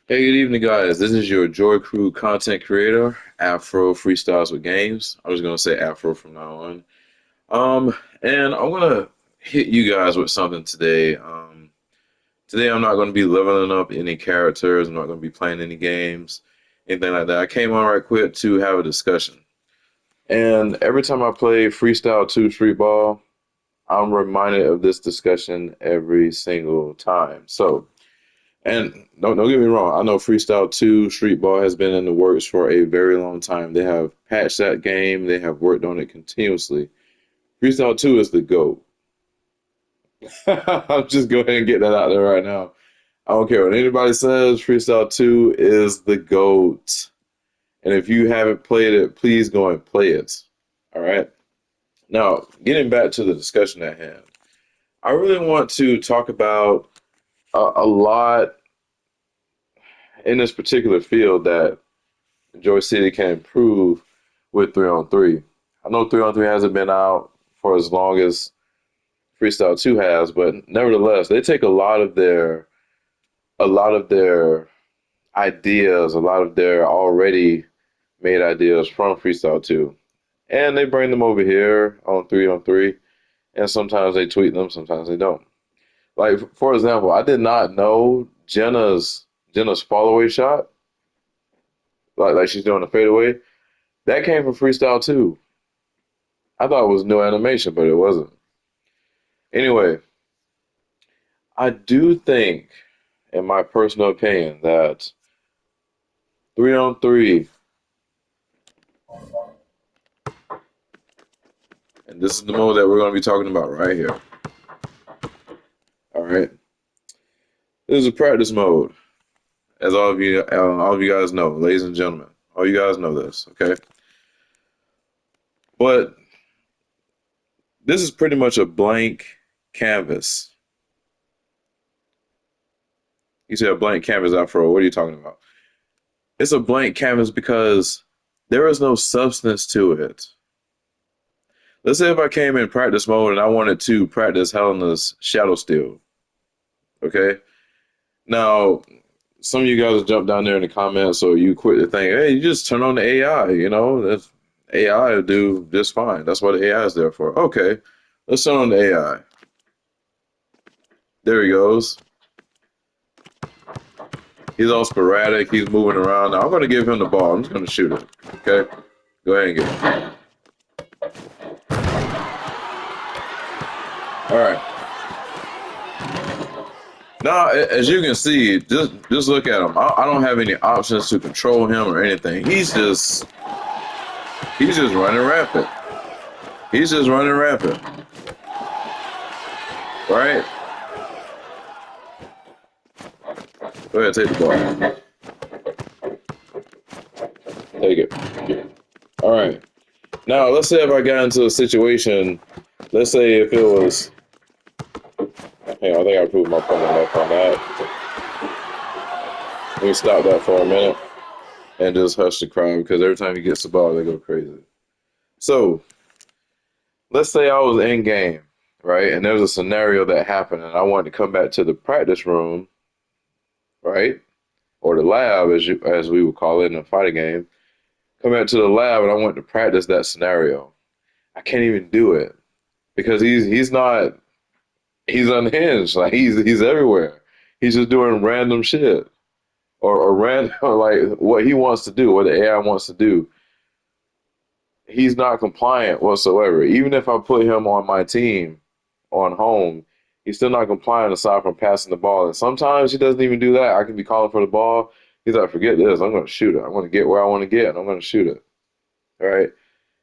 Hey, good evening, guys. This is your JOYCREW content creator, Afro Freestyles with Games. I was gonna say Afro from now on. And I'm gonna hit you guys with something today. Today I'm not gonna be leveling up any characters. I'm not gonna be playing any games, anything like that. I came on right quick to have a discussion. And every time I play Freestyle 2 Street Ball, I'm reminded of this discussion every single time. And don't get me wrong, I know Freestyle 2 Street Ball has been in the works for a very long time. They have patched that game, they have worked on it continuously. Freestyle 2 is the GOAT. I'll just go ahead and get that out there right now. I don't care what anybody says, Freestyle 2 is the GOAT. And if you haven't played it, please go and play it. All right. Now, getting back to the discussion at hand, I really want to talk about a lot in this particular field that Joy City can improve with 3-on-3. I know 3-on-3 hasn't been out for as long as Freestyle 2 has, but nevertheless, they take a lot of their ideas, a lot of their already made ideas from Freestyle 2, and they bring them over here on 3-on-3, and sometimes they tweak them, sometimes they don't. Like for example, I did not know Jenna's fall away shot, like she's doing a fadeaway. That came from Freestyle 2. I thought it was new animation, but it wasn't. Anyway, I do think, in my personal opinion, that 3-on-3, and this is the mode that we're going to be talking about right here. All right, this is a practice mode, as all of you guys know, ladies and gentlemen. All you guys know this, okay? But this is pretty much a blank canvas. You say a blank canvas, Afro. What are you talking about? It's a blank canvas because there is no substance to it. Let's say if I came in practice mode and I wanted to practice Helena's Shadow Steel, okay? Now, some of you guys jump down there in the comments, so you quit the thing. Hey, you just turn on the AI, that's AI will do just fine. That's what the AI is there for. Okay, let's turn on the AI. There he goes. He's all sporadic. He's moving around. Now I'm going to give him the ball. I'm just going to shoot it. Okay, go ahead and get it. All right. Now, as you can see, just look at him. I don't have any options to control him or anything. He's just running rapid. He's just running rapid. Right? Go ahead, take the ball. Take it. All right. Now, let's say if I got into a situation, let's say if it was, hey, I think I proved my point enough on that. Let me stop that for a minute and just hush the crowd because every time he gets the ball, they go crazy. So, let's say I was in game, right? And there's a scenario that happened, and I wanted to come back to the practice room, right? Or the lab, as we would call it in a fighting game. Come back to the lab, and I want to practice that scenario. I can't even do it because he's unhinged. Like he's everywhere. He's just doing random shit or random like what he wants to do, what the AI wants to do. He's not compliant whatsoever. Even if I put him on my team on home, he's still not compliant aside from passing the ball. And sometimes he doesn't even do that. I can be calling for the ball. He's like, forget this. I'm going to shoot it. I'm going to get where I want to get, and I'm going to shoot it. All right.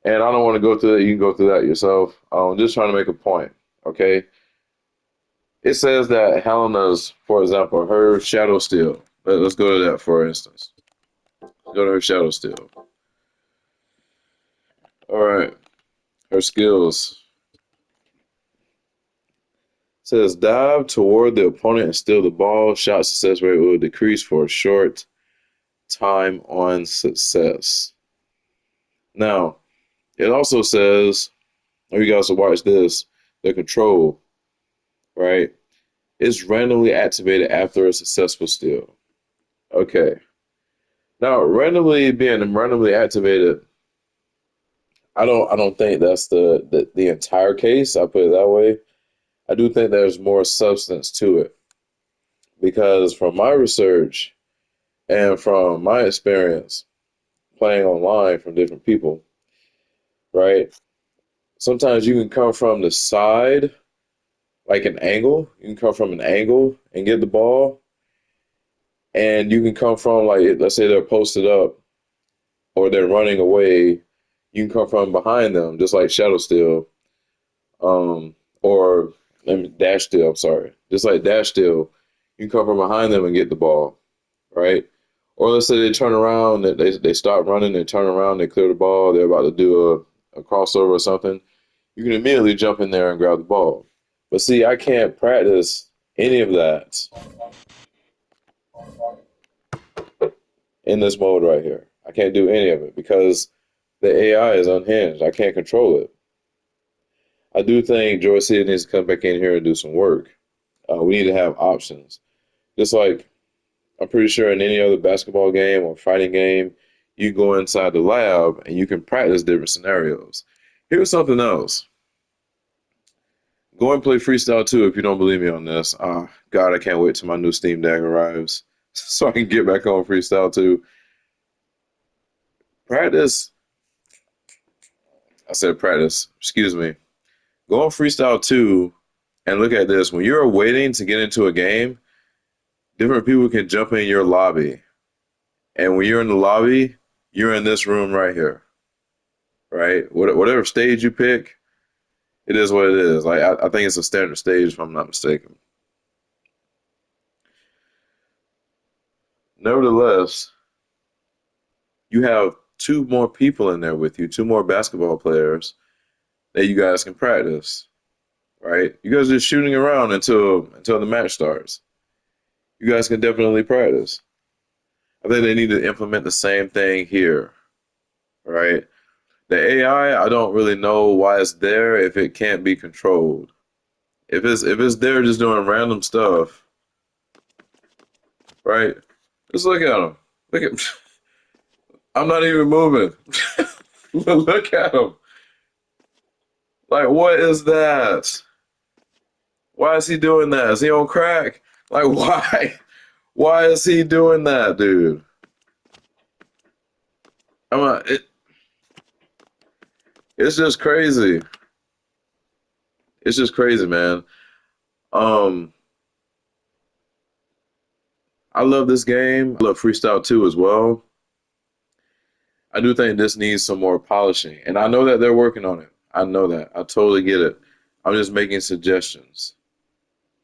And I don't want to go through that. You can go through that yourself. I'm just trying to make a point. Okay. It says that Helena's, for example, her shadow steel. Let's go to that for instance. Go to her shadow steel. All right. Her skills. Says dive toward the opponent and steal the ball. Shot success rate will decrease for a short time on success. Now, it also says, oh, you guys will watch this, the control, right? It's randomly activated after a successful steal. Okay. Now, being randomly activated, I don't think that's the entire case. I'll put it that way. I do think there's more substance to it because from my research and from my experience playing online from different people, right? Sometimes you can come from the side, like an angle. You can come from an angle and get the ball, and you can come from like let's say they're posted up or they're running away. You can come from behind them, just like shadow steal, or let me dash steal. I'm sorry, just like dash steal. You can come from behind them and get the ball, right? Or let's say they turn around, they stop running, they turn around, they clear the ball, they're about to do a crossover or something. You can immediately jump in there and grab the ball. But see, I can't practice any of that in this mode right here. I can't do any of it because the AI is unhinged. I can't control it. I do think Joy City needs to come back in here and do some work. We need to have options. Just like I'm pretty sure in any other basketball game or fighting game, you go inside the lab and you can practice different scenarios. Here's something else. Go and play Freestyle 2 if you don't believe me on this. God, I can't wait till my new Steam Deck arrives so I can get back on Freestyle 2. Practice. I said practice. Excuse me. Go on Freestyle 2 and look at this. When you're waiting to get into a game, different people can jump in your lobby. And when you're in the lobby, you're in this room right here, right? Whatever stage you pick, it is what it is. Like I think it's a standard stage if I'm not mistaken. Nevertheless, you have two more people in there with you, two more basketball players that you guys can practice, right? You guys are just shooting around until the match starts. You guys can definitely practice. I think they need to implement the same thing here, right? The AI, I don't really know why it's there if it can't be controlled. If it's there just doing random stuff, right? Just look at them. Look at I'm not even moving. Look at him. Like what is that? Why is he doing that? Is he on crack? Like why? Why is he doing that, dude? I'm not, it's just crazy. It's just crazy, man. Um, I love this game. I love Freestyle 2 as well. I do think this needs some more polishing, and I know that they're working on it. I know that. I totally get it. I'm just making suggestions,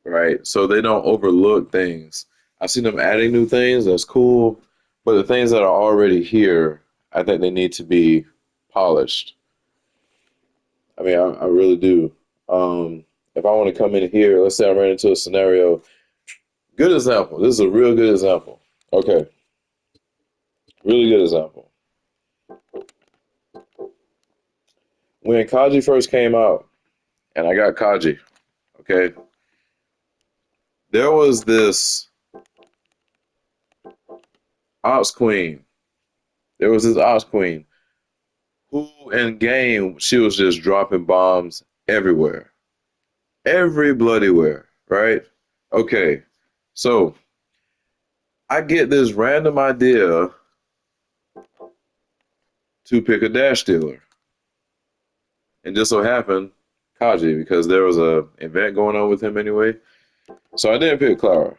right? So they don't overlook things. I see them adding new things. That's cool, but the things that are already here, I think they need to be polished. I mean, I really do. If I want to come in here, let's say I ran into a scenario. Good example. This is a real good example. Okay, really good example. When Kaji first came out, and I got Kaji, okay, there was this Ops Queen. There was this Ops Queen who, in game, she was just dropping bombs everywhere, every bloody where, right? Okay, so I get this random idea to pick a dash dealer. And just so happened Kaji because there was a event going on with him anyway. So I didn't pick Clara.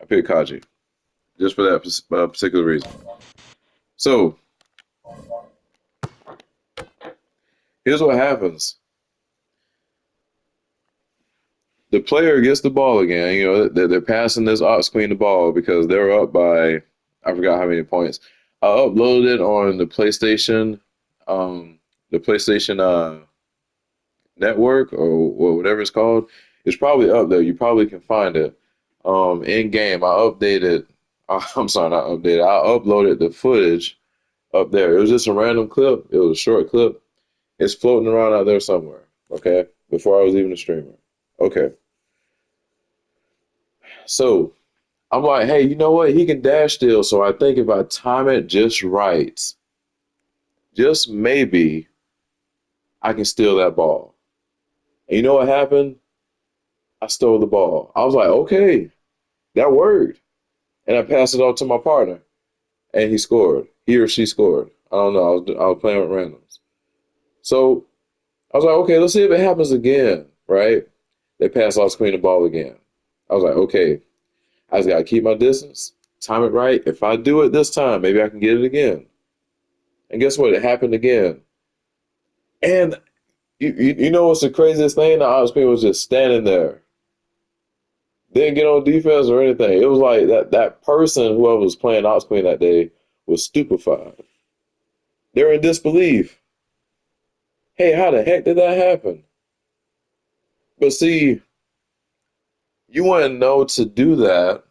I picked Kaji just for that particular reason. So here's what happens: the player gets the ball again. You know they're passing this Ox Queen the ball because they're up by I forgot how many points. I uploaded it on the PlayStation network or whatever it's called. It's probably up there. You probably can find it. In game, I updated. I'm sorry, not updated. I uploaded the footage up there. It was just a random clip. It was a short clip. It's floating around out there somewhere. Okay, before I was even a streamer. Okay, So I'm like, hey, you know what? He can dash still. So I think if I time it just right, just maybe I can steal that ball. And you know what happened? I stole the ball. I was like, okay, that worked. And I passed it off to my partner, and he scored. He or she scored. I don't know. I was playing with randoms. So I was like, okay, let's see if it happens again, right? They pass off screen the ball again. I was like, okay, I just gotta keep my distance, time it right. If I do it this time, maybe I can get it again. And guess what? It happened again. And you know what's the craziest thing? The ops was just standing there, didn't get on defense or anything. It was like that person, whoever was playing ops queen that day, was stupefied. They're in disbelief. Hey, how the heck did that happen? But see, you wouldn't know to do that,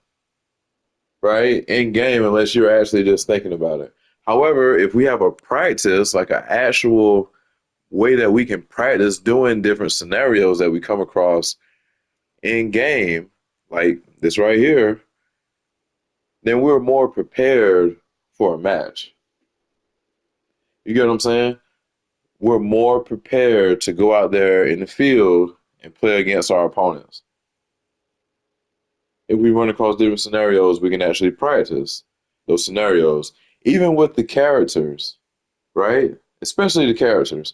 right, in game unless you're actually just thinking about it. However, if we have a practice, like an actual way that we can practice doing different scenarios that we come across in game, like this right here, then we're more prepared for a match. You get what I'm saying? We're more prepared to go out there in the field and play against our opponents. If we run across different scenarios, we can actually practice those scenarios, even with the characters, right? Especially the characters.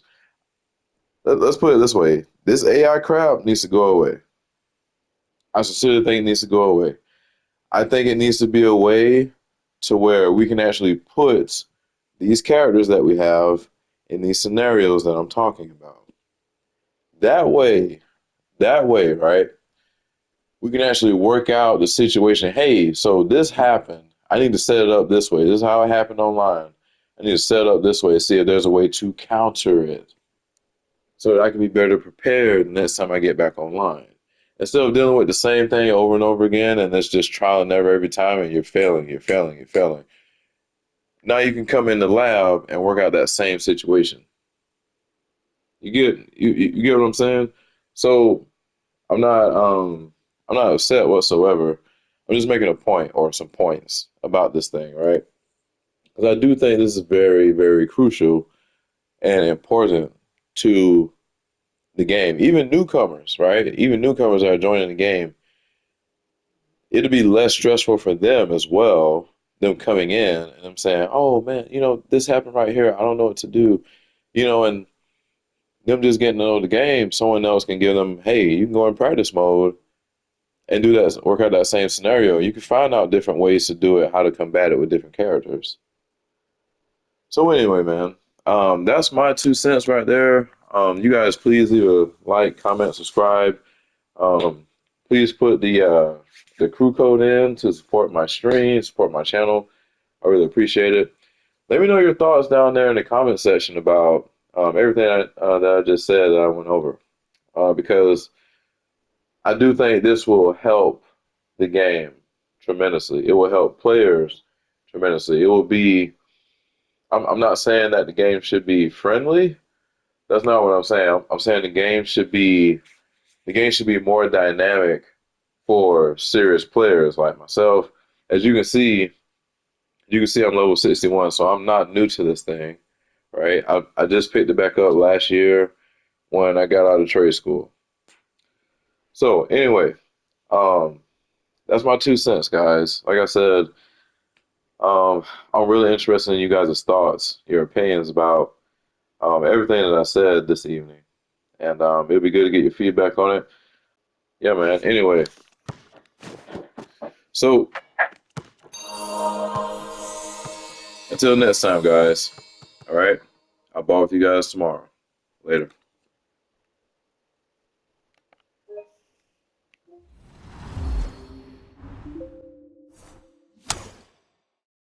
Let's put it this way: this AI crap needs to go away. I sincerely think it needs to go away. I think it needs to be a way to where we can actually put these characters that we have in these scenarios that I'm talking about. That way, right? We can actually work out the situation. Hey, so this happened. I need to set it up this way. This is how it happened online. I need to set it up this way, see if there's a way to counter it so that I can be better prepared next time I get back online. Instead of dealing with the same thing over and over again, and it's just trial and error every time, and you're failing, you're failing, you're failing. Now you can come in the lab and work out that same situation. You get what I'm saying? So I'm not I'm not upset whatsoever. I'm just making a point or some points about this thing, right? Because I do think this is very, very crucial and important to the game. Even newcomers, right? Even newcomers that are joining the game, it'll be less stressful for them as well, them coming in and them saying, oh man, this happened right here. I don't know what to do. And them just getting to know the game, someone else can give them, hey, you can go in practice mode and do that, work out that same scenario. You can find out different ways to do it, how to combat it with different characters. So anyway, man, that's my 2 cents right there. You guys, please leave a like, comment, subscribe. Um, please put the crew code in to support my stream, support my channel. I really appreciate it. Let me know your thoughts down there in the comment section about everything that I just said that I went over, because I do think this will help the game tremendously. It will help players tremendously. It will be. I'm not saying that the game should be friendly. That's not what I'm saying. I'm saying the game should be more dynamic for serious players like myself. As you can see I'm level 61, so I'm not new to this thing, right? I just picked it back up last year when I got out of trade school. So anyway, um, that's my 2 cents, guys. Like I said, I'm really interested in you guys' thoughts, your opinions about everything that I said this evening, and it'd be good to get your feedback on it. Yeah, man. Anyway, so until next time, guys. All right, I'll ball with you guys tomorrow. Later.